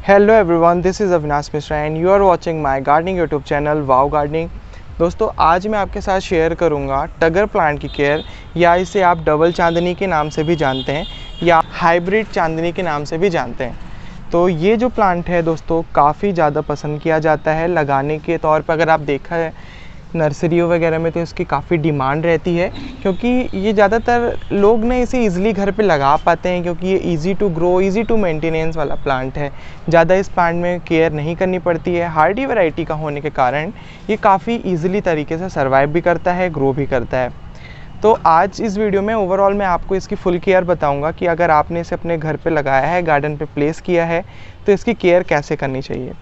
Hello everyone, this is Avinash Mishra and you are watching my gardening YouTube channel wow gardening. दोस्तों, आज मैं आपके साथ शेयर करूंगा टगर प्लांट की केयर, या इसे आप डबल चांदनी के नाम से भी जानते हैं या हाइब्रिड चांदनी के नाम से भी जानते हैं। तो ये जो प्लांट है दोस्तों, काफ़ी ज़्यादा पसंद किया जाता है लगाने के तौर पर। अगर आप देखा है नर्सरियों वगैरह में तो इसकी काफ़ी डिमांड रहती है, क्योंकि ये ज़्यादातर लोग ना इसे ईज़िली घर पे लगा पाते हैं, क्योंकि ये easy to grow, easy to maintenance वाला प्लांट है। ज़्यादा इस प्लांट में केयर नहीं करनी पड़ती है। हार्डी वैरायटी का होने के कारण ये काफ़ी ईजिली तरीके से सर्वाइव भी करता है, ग्रो भी करता है। तो आज इस वीडियो में ओवरऑल मैं आपको इसकी फुल केयर बताऊंगा कि अगर आपने इसे अपने घर पे लगाया है, गार्डन पे प्लेस किया है, तो इसकी केयर कैसे करनी चाहिए।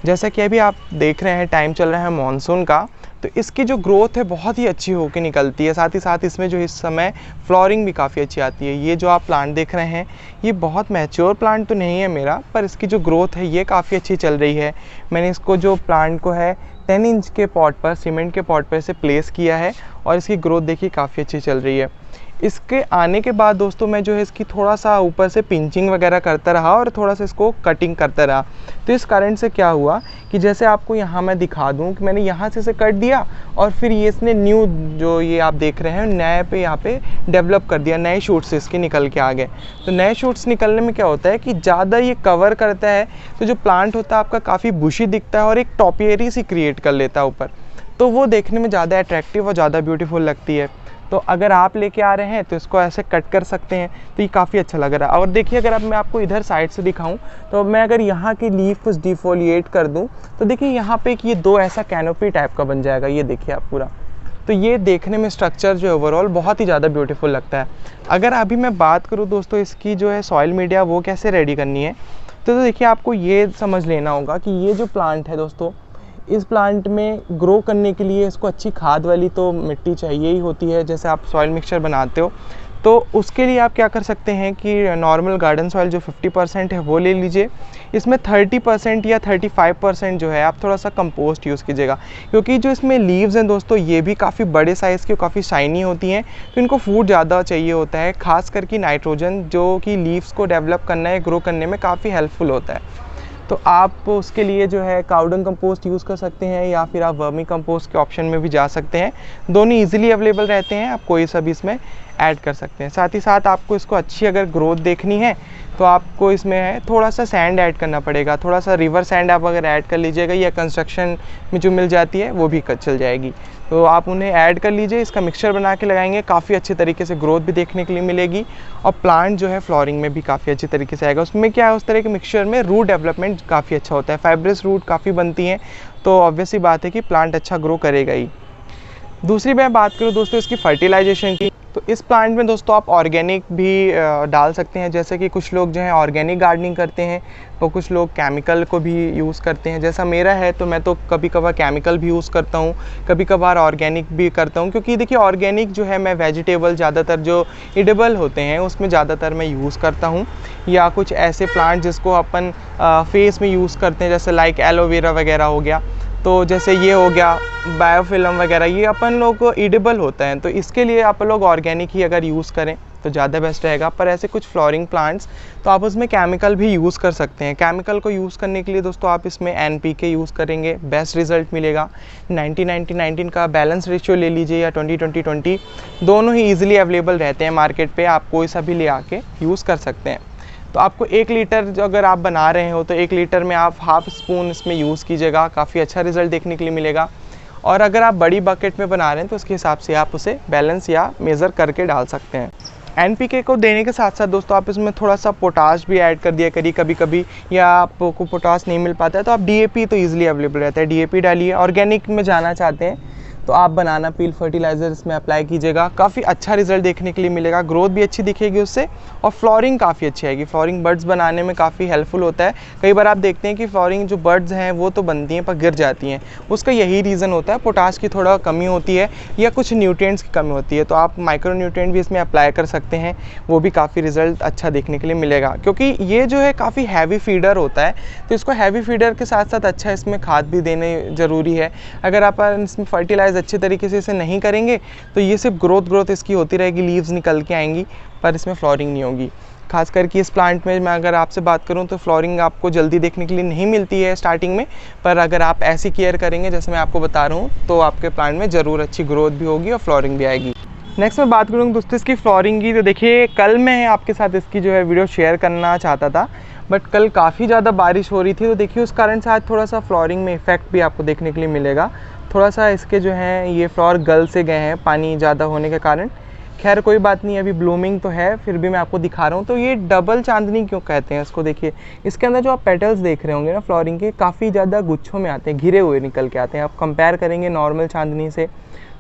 जैसा कि अभी आप देख रहे हैं, टाइम चल रहा है मॉनसून का, तो इसकी जो ग्रोथ है बहुत ही अच्छी होकर निकलती है। साथ ही साथ इसमें जो इस समय फ्लॉरिंग भी काफ़ी अच्छी आती है। ये जो आप प्लांट देख रहे हैं, ये बहुत मैच्योर प्लांट तो नहीं है मेरा, पर इसकी जो ग्रोथ है ये काफ़ी अच्छी चल रही है। मैंने इसको जो प्लांट को है 10 इंच के पॉट पर, सीमेंट के पॉट पर इसे प्लेस किया है और इसकी ग्रोथ देखिए काफ़ी अच्छी चल रही है। इसके आने के बाद दोस्तों मैं जो है इसकी थोड़ा सा ऊपर से पिंचिंग वगैरह करता रहा और थोड़ा सा इसको कटिंग करता रहा। तो इस कारण से क्या हुआ कि जैसे आपको यहाँ मैं दिखा दूँ कि मैंने यहाँ से इसे कट दिया और फिर ये इसने न्यू जो ये आप देख रहे हैं नए पे यहाँ पे डेवलप कर दिया, नए शूट्स इसके निकल के आ गए। तो नए शूट्स निकलने में क्या होता है कि ज़्यादा ये कवर करता है, तो जो प्लांट होता है आपका काफ़ी बुशी दिखता है और एक टॉपियरी सी क्रिएट कर लेता है ऊपर, तो वो देखने में ज़्यादा अट्रैक्टिव और ज़्यादा ब्यूटीफुल लगती है। तो अगर आप लेके आ रहे हैं तो इसको ऐसे कट कर सकते हैं, तो ये काफ़ी अच्छा लग रहा है। और देखिए, अगर अब मैं आपको इधर साइड से दिखाऊं, तो मैं अगर यहाँ की लीफ कुछ डिफोलिएट कर दूं, तो देखिए यहाँ पे ये दो ऐसा कैनोपी टाइप का बन जाएगा। ये देखिए आप पूरा, तो ये देखने में स्ट्रक्चर जो ओवरऑल बहुत ही ज़्यादा ब्यूटीफुल लगता है। अगर अभी मैं बात करूँ दोस्तों इसकी जो है सॉइल मीडिया वो कैसे रेडी करनी है, तो देखिए आपको ये समझ लेना होगा कि ये जो प्लांट है दोस्तों, इस प्लांट में ग्रो करने के लिए इसको अच्छी खाद वाली तो मिट्टी चाहिए ही होती है। जैसे आप सॉइल मिक्सचर बनाते हो, तो उसके लिए आप क्या कर सकते हैं कि नॉर्मल गार्डन सॉइल जो 50% है वो ले लीजिए। इसमें 30% या 35% जो है आप थोड़ा सा कंपोस्ट यूज़ कीजिएगा, क्योंकि जो इसमें लीव्स हैं दोस्तों ये भी काफ़ी बड़े साइज़ की, काफ़ी शाइनी होती हैं, तो इनको फूड ज़्यादा चाहिए होता है। खास करके नाइट्रोजन जो कि लीव्स को डेवलप करना है, ग्रो करने में काफ़ी हेल्पफुल होता है। तो आप उसके लिए जो है काउडंग कंपोस्ट यूज़ कर सकते हैं, या फिर आप वर्मी कंपोस्ट के ऑप्शन में भी जा सकते हैं। दोनों इजीली अवेलेबल रहते हैं, आप कोई सा भी इसमें ऐड कर सकते हैं। साथ ही साथ आपको इसको अच्छी अगर ग्रोथ देखनी है तो आपको इसमें है थोड़ा सा सैंड ऐड करना पड़ेगा। थोड़ा सा रिवर सैंड आप अगर ऐड कर लीजिएगा, या कंस्ट्रक्शन में जो मिल जाती है वो भी चल जाएगी, तो आप उन्हें ऐड कर लीजिए। इसका मिक्सचर बना के लगाएंगे, काफ़ी अच्छे तरीके से ग्रोथ भी देखने के लिए मिलेगी और प्लांट जो है फ्लोरिंग में भी काफ़ी अच्छे तरीके से आएगा। उसमें क्या है, उस तरह के मिक्सचर में रूट डेवलपमेंट काफ़ी अच्छा होता है, फाइब्रस रूट काफ़ी बनती हैं, तो ऑब्वियस सी बात है कि प्लांट अच्छा ग्रो करेगा ही। दूसरी मैं बात करूँ दोस्तों इसकी फर्टिलाइजेशन की, तो इस प्लांट में दोस्तों आप ऑर्गेनिक भी डाल सकते हैं। जैसे कि कुछ लोग जो हैं ऑर्गेनिक गार्डनिंग करते हैं, तो कुछ लोग केमिकल को भी यूज़ करते हैं। जैसा मेरा है तो मैं तो कभी कभार केमिकल भी यूज़ करता हूँ, कभी कभार ऑर्गेनिक भी करता हूँ, क्योंकि देखिए ऑर्गेनिक जो है मैं वेजिटेबल ज़्यादातर जो एडिबल होते हैं उसमें ज़्यादातर मैं यूज़ करता हूँ, या कुछ ऐसे प्लांट जिसको अपन फेस में यूज़ करते हैं, जैसे लाइक एलोवेरा वगैरह हो गया, तो जैसे ये हो गया बायोफिल्म वगैरह, ये अपन लोग को एडिबल होता है, तो इसके लिए आप लोग ऑर्गेनिक ही अगर यूज़ करें तो ज़्यादा बेस्ट रहेगा। पर ऐसे कुछ फ्लोरिंग प्लांट्स तो आप उसमें केमिकल भी यूज़ कर सकते हैं। केमिकल को यूज़ करने के लिए दोस्तों आप इसमें NPK यूज़ करेंगे, बेस्ट रिजल्ट मिलेगा। 90-90-19 का बैलेंस रेशियो ले लीजिए, या 20-20-20, दोनों ही ईजिली अवेलेबल रहते हैं मार्केट पे, आप कोई सा भी ले आके यूज़ कर सकते हैं। तो आपको 1 लीटर अगर आप बना रहे हो तो 1 लीटर में आप हाफ स्पून इसमें यूज़ कीजिएगा, काफ़ी अच्छा रिजल्ट देखने के लिए मिलेगा। और अगर आप बड़ी बकेट में बना रहे हैं तो उसके हिसाब से आप उसे बैलेंस या मेज़र करके डाल सकते हैं। NPK को देने के साथ साथ दोस्तों आप इसमें थोड़ा सा पोटाश भी ऐड कर दिया करिए कभी कभी, या आपको पोटाश नहीं मिल पाता है तो आप DAP तो ईजिली अवेलेबल रहता है, DAP डालिए। ऑर्गेनिक में जाना चाहते हैं तो आप बनाना पील फर्टिलाइज़र इसमें अप्लाई कीजिएगा, काफ़ी अच्छा रिजल्ट देखने के लिए मिलेगा, ग्रोथ भी अच्छी दिखेगी उससे और फ्लोरिंग काफ़ी अच्छी आएगी। फ्लोरिंग बर्ड्स बनाने में काफ़ी हेल्पफुल होता है। कई बार आप देखते हैं कि फ्लोरिंग जो बर्ड्स हैं वो तो बनती हैं पर गिर जाती हैं, उसका यही रीज़न होता है, पोटाश की थोड़ा कमी होती है या कुछ न्यूट्रिएंट्स की कमी होती है। तो आप माइक्रो न्यूट्रिएंट भी इसमें अप्लाई कर सकते हैं, वो भी काफ़ी रिजल्ट अच्छा देखने के लिए मिलेगा, क्योंकि ये जो है काफ़ी हैवी फीडर होता है, तो इसको हैवी फीडर के साथ साथ अच्छा इसमें खाद भी देने ज़रूरी है। अगर आप इसमें फर्टिलाइज अच्छे तरीके से इसे नहीं करेंगे तो ये सिर्फ ग्रोथ इसकी होती रहेगी, लीव्स निकल के आएंगी पर इसमें फ्लोरिंग नहीं होगी। खासकर कि इस प्लांट में मैं अगर आपसे बात करूं तो फ्लोरिंग आपको जल्दी देखने के लिए नहीं मिलती है स्टार्टिंग में, पर अगर आप ऐसी केयर करेंगे जैसे मैं आपको बता रहा हूं तो आपके प्लांट में ज़रूर अच्छी ग्रोथ भी होगी और फ्लोरिंग भी आएगी। नेक्स्ट मैं बात करूँ दोस्तों इसकी फ्लोरिंग की, तो देखिए कल मैं आपके साथ इसकी जो है वीडियो शेयर करना चाहता था, बट कल काफ़ी ज़्यादा बारिश हो रही थी, तो देखिए उस कारण से आज थोड़ा सा फ्लोरिंग में इफेक्ट भी आपको देखने के लिए मिलेगा। थोड़ा सा इसके जो हैं ये फ्लावर गल से गए हैं पानी ज़्यादा होने के कारण। खैर कोई बात नहीं, अभी ब्लूमिंग तो है, फिर भी मैं आपको दिखा रहा हूँ। तो ये डबल चांदनी क्यों कहते हैं इसको, देखिए इसके अंदर जो आप पेटल्स देख रहे होंगे ना फ्लोरिंग के, काफ़ी ज़्यादा गुच्छों में आते हैं, घिरे हुए निकल के आते हैं। आप कंपेयर करेंगे नॉर्मल चांदनी से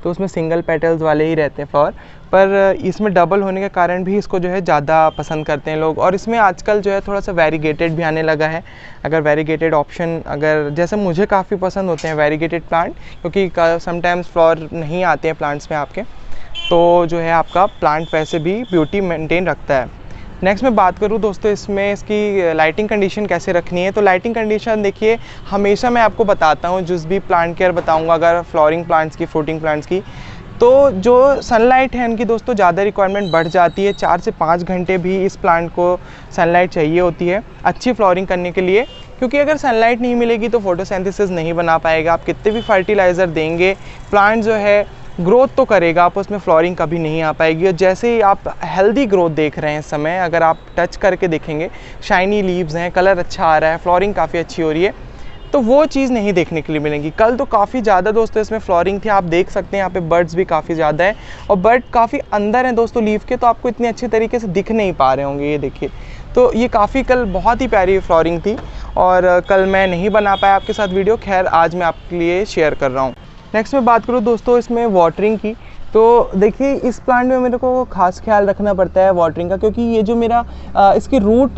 तो उसमें सिंगल पेटल्स वाले ही रहते हैं फ्लावर, पर इसमें डबल होने के कारण भी इसको जो है ज़्यादा पसंद करते हैं लोग। और इसमें आजकल जो है थोड़ा सा वेरीगेटेड भी आने लगा है। अगर वेरीगेटेड ऑप्शन, अगर जैसे मुझे काफ़ी पसंद होते हैं वेरीगेटेड प्लांट, क्योंकि समटाइम्स फ्लावर नहीं आते हैं प्लांट्स में आपके, तो जो है आपका प्लांट वैसे भी ब्यूटी मेंटेन रखता है। नेक्स्ट मैं बात करूँ दोस्तों इसमें इसकी लाइटिंग कंडीशन कैसे रखनी है, तो लाइटिंग कंडीशन देखिए हमेशा मैं आपको बताता हूँ, जिस भी प्लांट केयर बताऊँगा अगर फ्लोरिंग प्लांट्स की, फ्रूटिंग प्लांट्स की, तो जो सनलाइट है इनकी दोस्तों ज़्यादा रिक्वायरमेंट बढ़ जाती है। 4 से 5 घंटे भी इस प्लांट को सनलाइट चाहिए होती है अच्छी फ्लोरिंग करने के लिए, क्योंकि अगर सनलाइट नहीं मिलेगी तो फोटोसिंथेसिस नहीं बना पाएगा। आप कितने भी फर्टिलाइज़र देंगे, प्लांट जो है ग्रोथ तो करेगा, आप उसमें फ्लोरिंग कभी नहीं आ पाएगी। और जैसे ही आप हेल्दी ग्रोथ देख रहे हैं इस समय, अगर आप टच करके देखेंगे शाइनी लीव्स हैं, कलर अच्छा आ रहा है, फ्लोरिंग काफ़ी अच्छी हो रही है, तो वो चीज़ नहीं देखने के लिए मिलेंगी। कल तो काफ़ी ज़्यादा दोस्तों इसमें फ्लोरिंग थी, आप देख सकते हैं यहाँ पे बर्ड्स भी काफ़ी ज़्यादा है, और बर्ड काफ़ी अंदर हैं दोस्तों लीफ के, तो आपको इतने अच्छे तरीके से दिख नहीं पा रहे होंगे। ये देखिए, तो ये काफ़ी कल बहुत ही प्यारी फ्लोरिंग थी, और कल मैं नहीं बना पाया आपके साथ वीडियो, खैर आज मैं आपके लिए शेयर कर रहा हूँ। नेक्स्ट मैं बात करूँ दोस्तों इसमें वाटरिंग की, तो देखिए इस प्लांट में मेरे को खास ख्याल रखना पड़ता है वाटरिंग का, क्योंकि ये जो मेरा इसकी रूट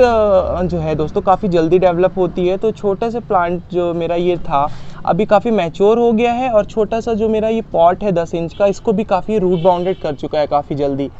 जो है दोस्तों काफ़ी जल्दी डेवलप होती है। तो छोटा सा प्लांट जो मेरा ये था अभी काफ़ी मैच्योर हो गया है, और छोटा सा जो मेरा ये पॉट है 10 इंच का, इसको भी काफ़ी रूट बाउंडेड कर चुका है काफ़ी जल्दी।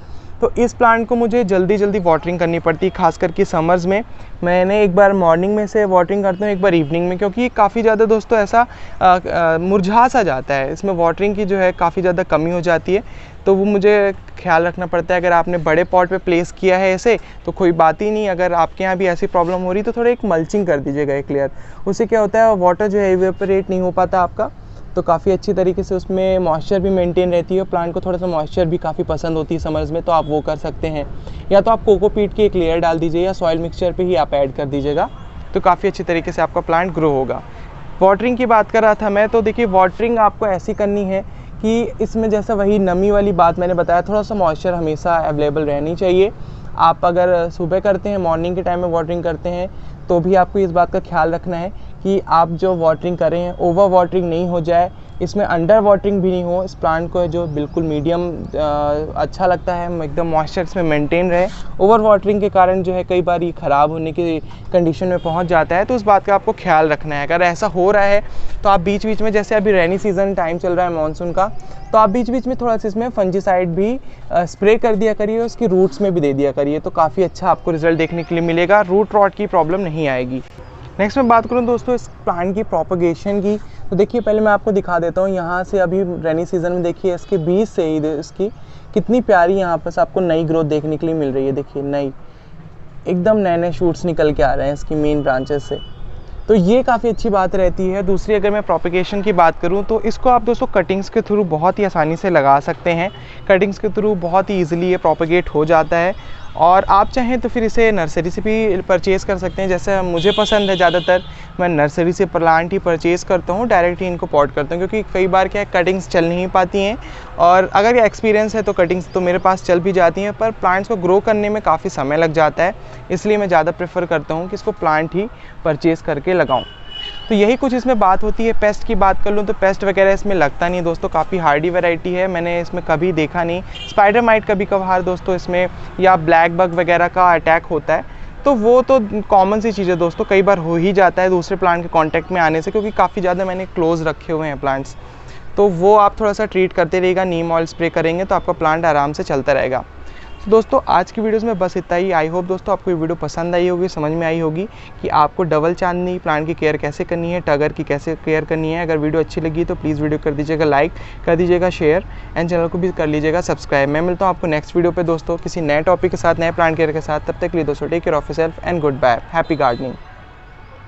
तो इस प्लांट को मुझे जल्दी जल्दी वाटरिंग करनी पड़ती है, खास करके समर्स में। मैंने एक बार मॉर्निंग में से वाटरिंग करता हूँ, एक बार इवनिंग में, क्योंकि काफ़ी ज़्यादा दोस्तों ऐसा मुरझा सा जाता है, इसमें वाटरिंग की जो है काफ़ी ज़्यादा कमी हो जाती है। तो वो मुझे ख्याल रखना पड़ता है। अगर आपने बड़े पॉट पे प्लेस किया है ऐसे तो कोई बात ही नहीं, अगर आपके यहाँ भी ऐसी प्रॉब्लम हो रही तो थोड़ा एक मल्चिंग कर दीजिएगा एक लेयर, उससे क्या होता है वाटर जो है इवेपोरेट नहीं हो पाता आपका, तो काफ़ी अच्छी तरीके से उसमें मॉइस्चर भी मेंटेन रहती है। प्लांट को थोड़ा सा मॉइस्चर भी काफ़ी पसंद होती है समर्स में, तो आप वो कर सकते हैं। या तो आप कोकोपीट की एक लेयर डाल दीजिए, या सॉइल मिक्सचर पे ही आप ऐड कर दीजिएगा, तो काफ़ी अच्छी तरीके से आपका प्लांट ग्रो होगा। वाटरिंग की बात कर रहा था मैं, तो देखिए वाटरिंग आपको ऐसी करनी है कि इसमें जैसा वही नमी वाली बात मैंने बताया, थोड़ा सा मॉइस्चर हमेशा अवेलेबल रहनी चाहिए। आप अगर सुबह करते हैं, मॉर्निंग के टाइम में वाटरिंग करते हैं, तो भी आपको इस बात का ख्याल रखना है कि आप जो वाटरिंग कर रहे हैं ओवर वाटरिंग नहीं हो जाए, इसमें अंडर वाटरिंग भी नहीं हो। इस प्लांट को जो बिल्कुल मीडियम अच्छा लगता है, एकदम मॉइस्चर इसमें मेंटेन रहे। ओवर वाटरिंग के कारण जो है कई बार ये ख़राब होने की कंडीशन में पहुंच जाता है, तो उस बात का आपको ख्याल रखना है। अगर ऐसा हो रहा है तो आप बीच बीच में, जैसे अभी रेनी सीज़न टाइम चल रहा है मानसून का, तो आप बीच बीच में थोड़ा सा इसमें फंजीसाइड भी स्प्रे कर दिया करिए, उसकी रूट्स में भी दे दिया करिए, तो काफ़ी अच्छा आपको रिजल्ट देखने के लिए मिलेगा, रूट रॉट की प्रॉब्लम नहीं आएगी। नेक्स्ट मैं बात करूं दोस्तों इस प्लांट की प्रोपगेशन की, तो देखिए पहले मैं आपको दिखा देता हूं। यहाँ से अभी रेनी सीज़न में देखिए इसके बीज से ही इसकी कितनी प्यारी यहाँ पर आपको नई ग्रोथ देखने के लिए मिल रही है। देखिए नई एकदम नए नए शूट्स निकल के आ रहे हैं इसकी मेन ब्रांचेस से, तो ये काफ़ी अच्छी बात रहती है। दूसरी अगर मैं प्रोपगेशन की बात करूं तो इसको आप दोस्तों कटिंग्स के थ्रू बहुत ही आसानी से लगा सकते हैं। कटिंग्स के थ्रू बहुत ही ईजिली ये प्रोपगेट हो जाता है, और आप चाहें तो फिर इसे नर्सरी से भी परचेज़ कर सकते हैं। जैसे मुझे पसंद है, ज़्यादातर मैं नर्सरी से प्लांट ही परचेज़ करता हूँ, डायरेक्ट ही इनको पॉट करता हूँ, क्योंकि कई बार क्या है कटिंग्स चल नहीं पाती हैं, और अगर ये एक्सपीरियंस है तो कटिंग्स तो मेरे पास चल भी जाती हैं, पर प्लांट्स को ग्रो करने में काफ़ी समय लग जाता है, इसलिए मैं ज़्यादा प्रेफर करता हूँ कि इसको प्लांट ही परचेज़ करके लगाऊँ। तो यही कुछ इसमें बात होती है। पेस्ट की बात कर लूँ तो पेस्ट वगैरह इसमें लगता नहीं दोस्तों, काफ़ी हार्डी वैरायटी है, मैंने इसमें कभी देखा नहीं। स्पाइडर माइट कभी कभार दोस्तों इसमें, या ब्लैक बग वगैरह का अटैक होता है, तो वो तो कॉमन सी चीज़ है दोस्तों, कई बार हो ही जाता है दूसरे प्लांट के कांटेक्ट में आने से, क्योंकि काफ़ी ज़्यादा मैंने क्लोज रखे हुए हैं प्लांट्स, तो वो आप थोड़ा सा ट्रीट करते रहिएगा। नीम ऑयल स्प्रे करेंगे तो आपका प्लांट आराम से चलता रहेगा। तो दोस्तों आज की वीडियोस में बस इतना ही। आई होप दोस्तों आपको ये वीडियो पसंद आई होगी, समझ में आई होगी कि आपको डबल चांदनी प्लांट की केयर कैसे करनी है, टगर की कैसे केयर करनी है। अगर वीडियो अच्छी लगी तो प्लीज़ वीडियो कर दीजिएगा लाइक, कर दीजिएगा शेयर एंड चैनल को भी कर लीजिएगा सब्सक्राइब। मैं मिलता हूँ आपको नेक्स्ट वीडियो पे दोस्तों किसी नए टॉपिक के साथ, नए प्लांट केयर के साथ। तब तक के लिए दोस्तों take care of yourself and goodbye, happy gardening.